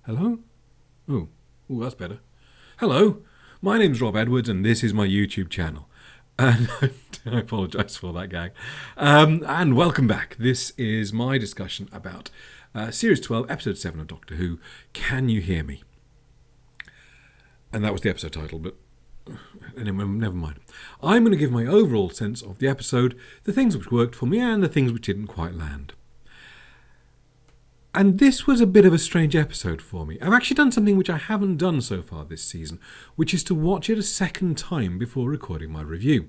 Hello? Oh, that's better. Hello, my name's Rob Edwards and this is my YouTube channel. And I apologise for that gag. And welcome back. This is my discussion about Series 12, Episode 7 of Doctor Who, Can You Hear Me? And that was the episode title, but anyway, never mind. I'm going to give my overall sense of the episode, the things which worked for me and the things which didn't quite land. And this was a bit of a strange episode for me. I've actually done something which I haven't done so far this season, which is to watch it a second time before recording my review.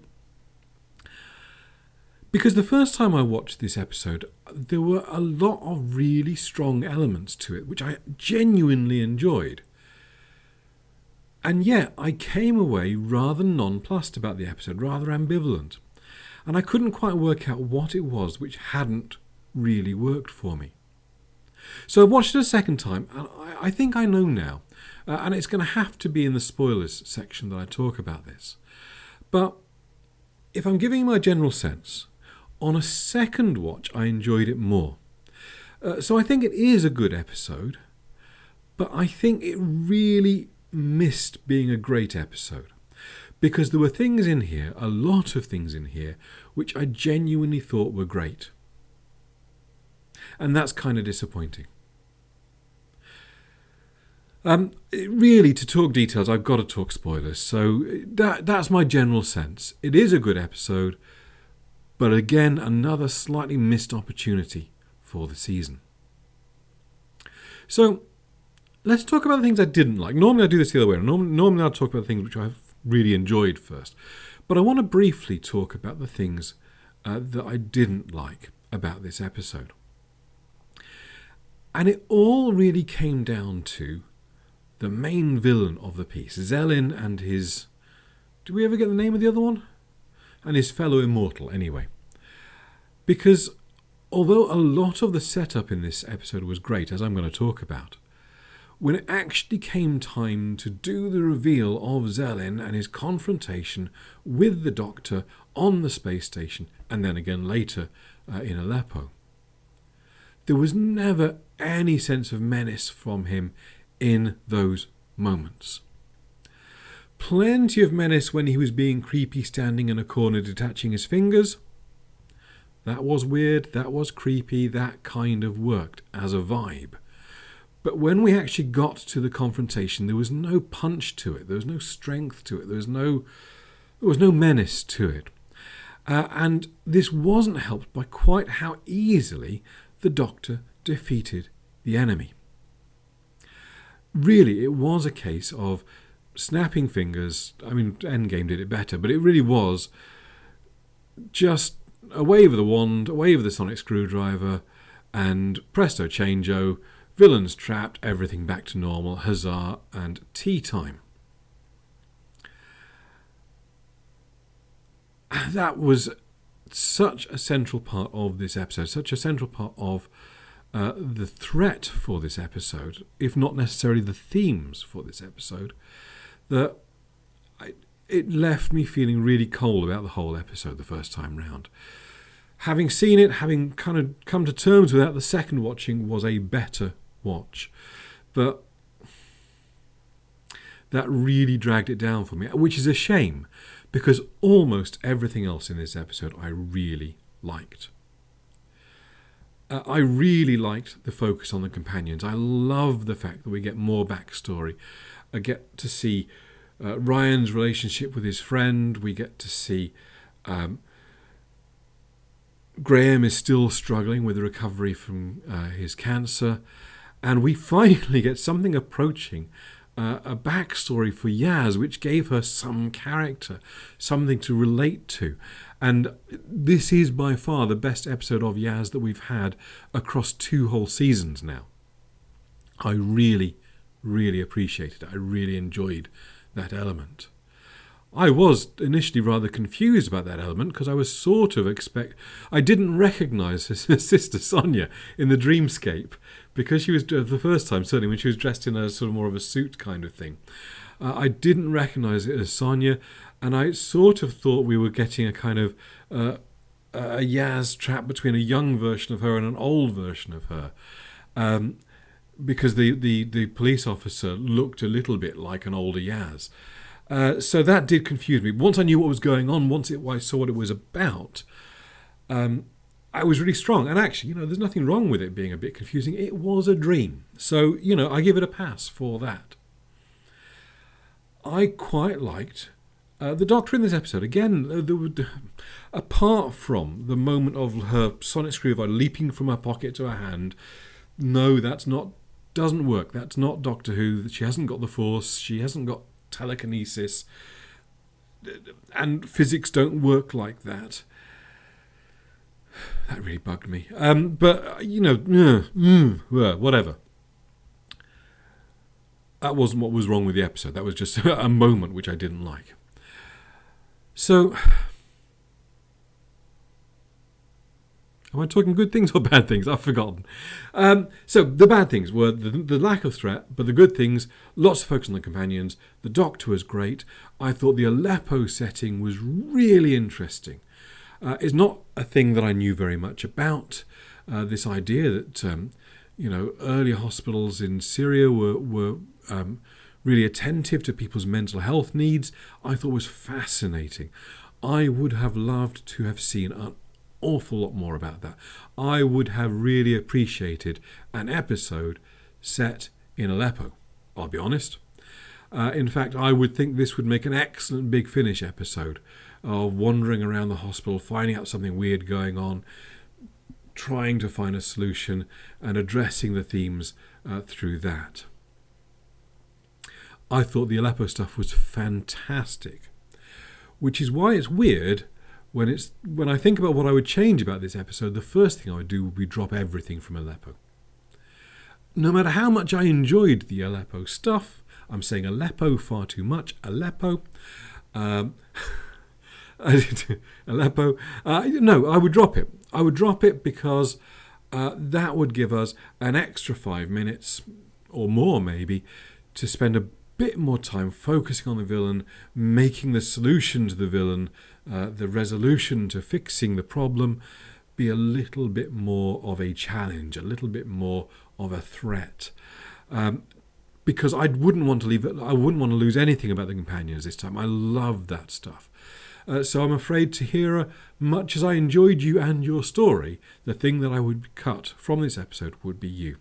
Because the first time I watched this episode, there were a lot of really strong elements to it, which I genuinely enjoyed. And yet, I came away rather nonplussed about the episode, rather ambivalent. And I couldn't quite work out what it was which hadn't really worked for me. So I've watched it a second time, and I think I know now. And it's going to have to be in the spoilers section that I talk about this. But if I'm giving my general sense, on a second watch I enjoyed it more. So I think it is a good episode, but I think it really missed being a great episode. Because there were things in here, a lot of things in here, which I genuinely thought were great. And that's kind of disappointing. Really, to talk details, I've got to talk spoilers. So that's my general sense. It is a good episode, but again, another slightly missed opportunity for the season. So let's talk about the things I didn't like. Normally I do this the other way. Normally I'll talk about the things which I've really enjoyed first. But I want to briefly talk about the things that I didn't like about this episode. And it all really came down to the main villain of the piece, Zellin and his... Do we ever get the name of the other one? And his fellow immortal, anyway. Because although a lot of the setup in this episode was great, as I'm going to talk about, when it actually came time to do the reveal of Zellin and his confrontation with the Doctor on the space station, and then again later in Aleppo, there was never any sense of menace from him in those moments. Plenty of menace when he was being creepy, standing in a corner detaching his fingers. That was weird, that was creepy, that kind of worked as a vibe. But when we actually got to the confrontation, there was no punch to it, there was no strength to it, there was no menace to it. And this wasn't helped by quite how easily the Doctor defeated the enemy. Really, it was a case of snapping fingers. I mean, Endgame did it better, but it really was just a wave of the wand, a wave of the sonic screwdriver, and presto changeo, villains trapped, everything back to normal, huzzah, and tea time. That was such a central part of this episode, such a central part of the threat for this episode, if not necessarily the themes for this episode, that it left me feeling really cold about the whole episode the first time round. Having seen it, having kind of come to terms with that, the second watching was a better watch. But that really dragged it down for me, which is a shame, because almost everything else in this episode I really liked. I really liked the focus on the companions. I love the fact that we get more backstory. I get to see Ryan's relationship with his friend. We get to see Graham is still struggling with the recovery from his cancer. And we finally get something approaching a backstory for Yaz, which gave her some character, something to relate to. And this is by far the best episode of Yaz that we've had across 2 whole seasons now. I really, really appreciated it. I really enjoyed that element. I was initially rather confused about that element because I was sort of I didn't recognise her sister Sonia in the dreamscape because she was, the first time certainly, when she was dressed in a sort of more of a suit kind of thing. I didn't recognise it as Sonia, and I sort of thought we were getting a kind of a Yaz trap between a young version of her and an old version of her. because the police officer looked a little bit like an older Yaz. So that did confuse me. Once I knew what was going on, I saw what it was about, I was really strong. And actually, there's nothing wrong with it being a bit confusing. It was a dream. So, I give it a pass for that. I quite liked the Doctor in this episode. Again, apart from the moment of her sonic screwdriver leaping from her pocket to her hand, no, doesn't work. That's not Doctor Who. She hasn't got the Force. She hasn't got telekinesis. And physics don't work like that. That really bugged me. But, whatever. That wasn't what was wrong with the episode. That was just a moment which I didn't like. So, am I talking good things or bad things? I've forgotten. So, the bad things were the lack of threat, but the good things, lots of focus on the companions. The Doctor was great. I thought the Aleppo setting was really interesting. It's not a thing that I knew very much about. This idea that, earlier hospitals in Syria were really attentive to people's mental health needs, I thought was fascinating. I would have loved to have seen an awful lot more about that. I would have really appreciated an episode set in Aleppo, I'll be honest. In fact, I would think this would make an excellent Big Finish episode of wandering around the hospital, finding out something weird going on, trying to find a solution and addressing the themes through that. I thought the Aleppo stuff was fantastic, which is why it's weird when I think about what I would change about this episode. The first thing I would do would be drop everything from Aleppo. No matter how much I enjoyed the Aleppo stuff, I'm saying Aleppo far too much. Aleppo. Aleppo. No, I would drop it. I would drop it because that would give us an extra 5 minutes or more maybe to spend a bit more time focusing on the villain, making the solution to the villain, the resolution to fixing the problem, be a little bit more of a challenge, a little bit more of a threat. Because I wouldn't want to lose anything about the companions this time. I love that stuff. So I'm afraid, Tahira, much as I enjoyed you and your story, the thing that I would cut from this episode would be you.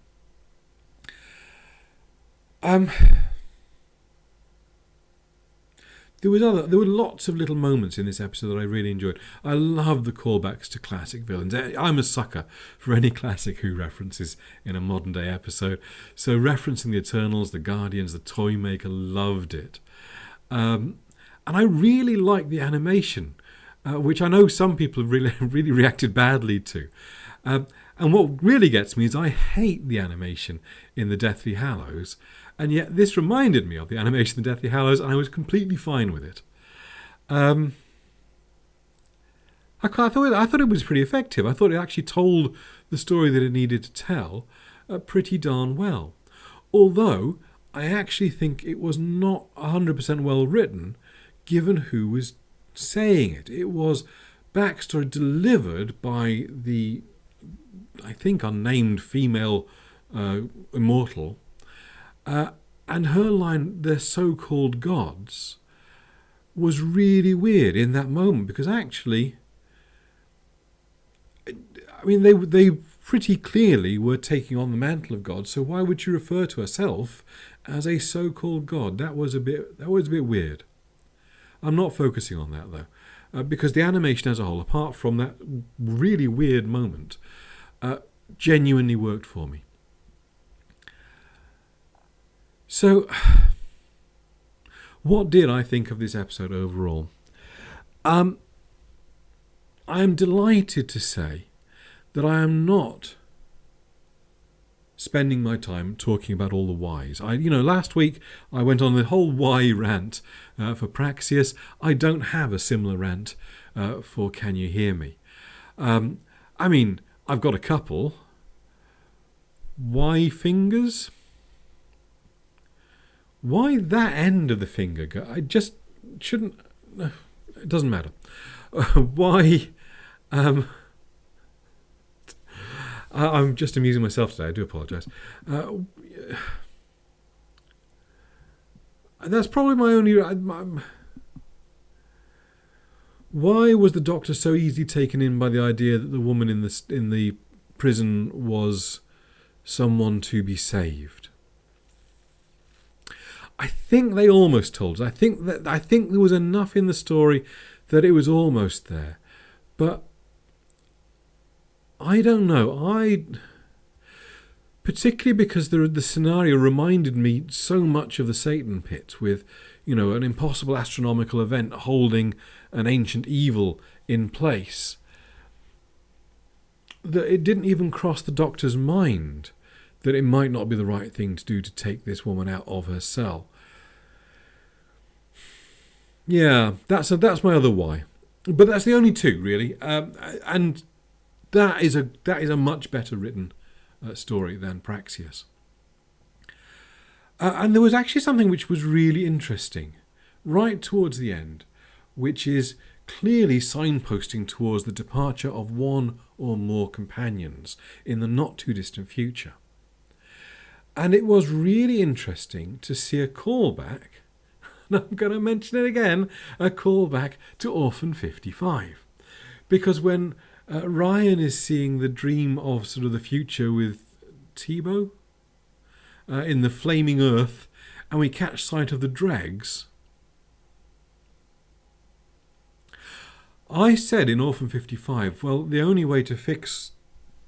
There were lots of little moments in this episode that I really enjoyed. I love the callbacks to classic villains. I'm a sucker for any classic Who references in a modern day episode. So referencing the Eternals, the Guardians, the Toymaker, loved it. And I really like the animation, which I know some people have really reacted badly to. And what really gets me is I hate the animation in the Deathly Hallows, and yet this reminded me of the animation in the Deathly Hallows, and I was completely fine with it. I thought it was pretty effective. I thought it actually told the story that it needed to tell pretty darn well. Although I actually think it was not 100% well written, given who was saying it. It was backstory delivered by the, I think, unnamed female immortal. And her line, "they're so-called gods," was really weird in that moment, because actually, I mean, they pretty clearly were taking on the mantle of God, so why would she refer to herself as a so-called god? That was a bit weird. I'm not focusing on that, though, because the animation as a whole, apart from that really weird moment, genuinely worked for me. So, what did I think of this episode overall? I am delighted to say that I am not spending my time talking about all the whys. Last week I went on the whole why rant for Praxeus. I don't have a similar rant for Can You Hear Me? I've got a couple. Why fingers? Why that end of the finger? I just shouldn't... It doesn't matter. Why... I'm just amusing myself today. I do apologise. That's probably my only... Why was the Doctor so easily taken in by the idea that the woman in the prison was someone to be saved? I think they almost told us. I think there was enough in the story that it was almost there, but I don't know. Particularly because the scenario reminded me so much of the Satan Pit, with, an impossible astronomical event holding an ancient evil in place, that it didn't even cross the Doctor's mind that it might not be the right thing to do to take this woman out of her cell. Yeah, that's my other why, but that's the only two really, and that is a much better written story than Praxeus. And there was actually something which was really interesting right towards the end, which is clearly signposting towards the departure of one or more companions in the not too distant future. And it was really interesting to see a callback, and I'm going to mention it again, a callback to Orphan 55. Because when Ryan is seeing the dream of sort of the future with Tebow in the flaming earth, and we catch sight of the dregs, I said in Orphan 55, well, the only way to fix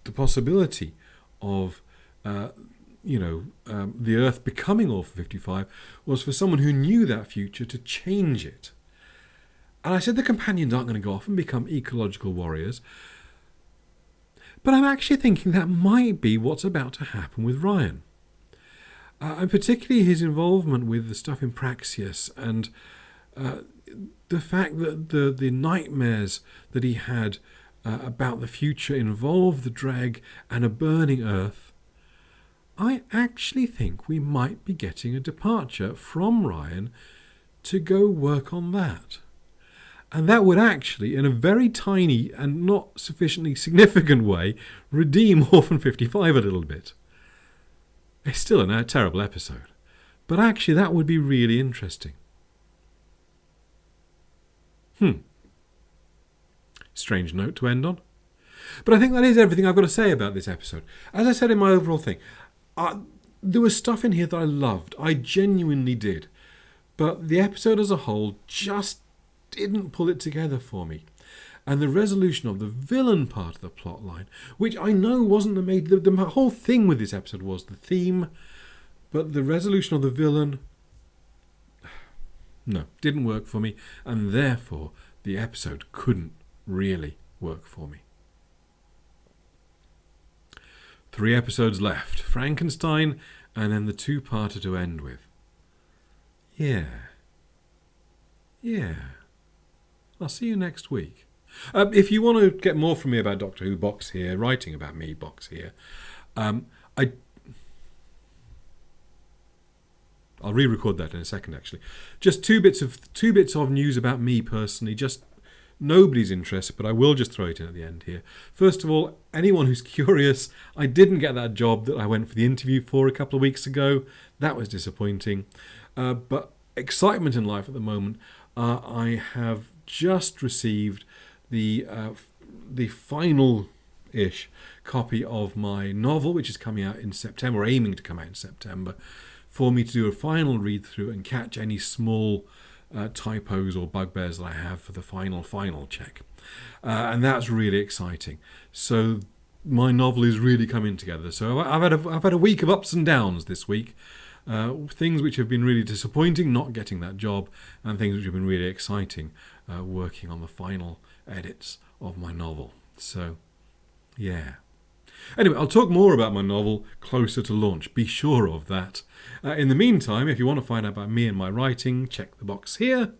the possibility of the Earth becoming Orphan 55 was for someone who knew that future to change it. And I said the companions aren't going to go off and become ecological warriors. But I'm actually thinking that might be what's about to happen with Ryan. And particularly his involvement with the stuff in Praxeus, and the fact that the nightmares that he had about the future involve the dreg and a burning Earth. I actually think we might be getting a departure from Ryan to go work on that. And that would actually, in a very tiny and not sufficiently significant way, redeem Orphan 55 a little bit. It's still a terrible episode, but actually that would be really interesting. Strange note to end on. But I think that is everything I've got to say about this episode. As I said in my overall thing, there was stuff in here that I loved. I genuinely did. But the episode as a whole just didn't pull it together for me. And the resolution of the villain part of the plot line, which I know wasn't the whole thing with this episode was the theme, but the resolution of the villain, no, didn't work for me, and therefore the episode couldn't really work for me. 3 episodes left, Frankenstein, and then the 2-parter to end with. Yeah. I'll see you next week. If you want to get more from me about Doctor Who, Box here, writing about me, Box here, I'll re-record that in a second. Actually, just two bits of news about me personally. Just nobody's interest, but I will just throw it in at the end here. First of all, anyone who's curious, I didn't get that job that I went for the interview for a couple of weeks ago. That was disappointing. But excitement in life at the moment. I have just received the final-ish copy of my novel, which is coming out in September, or aiming to come out in September, for me to do a final read-through and catch any small typos or bugbears that I have for the final check. And that's really exciting. So my novel is really coming together. So I've had a week of ups and downs this week. Things which have been really disappointing, not getting that job, and things which have been really exciting, working on the final edits of my novel. So, yeah. Anyway, I'll talk more about my novel closer to launch. Be sure of that. In the meantime, if you want to find out about me and my writing, check the box here.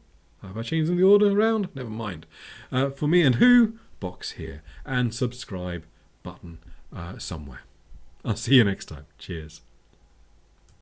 Have I changed the order around? Never mind. For me and who, box here. And subscribe button somewhere. I'll see you next time. Cheers.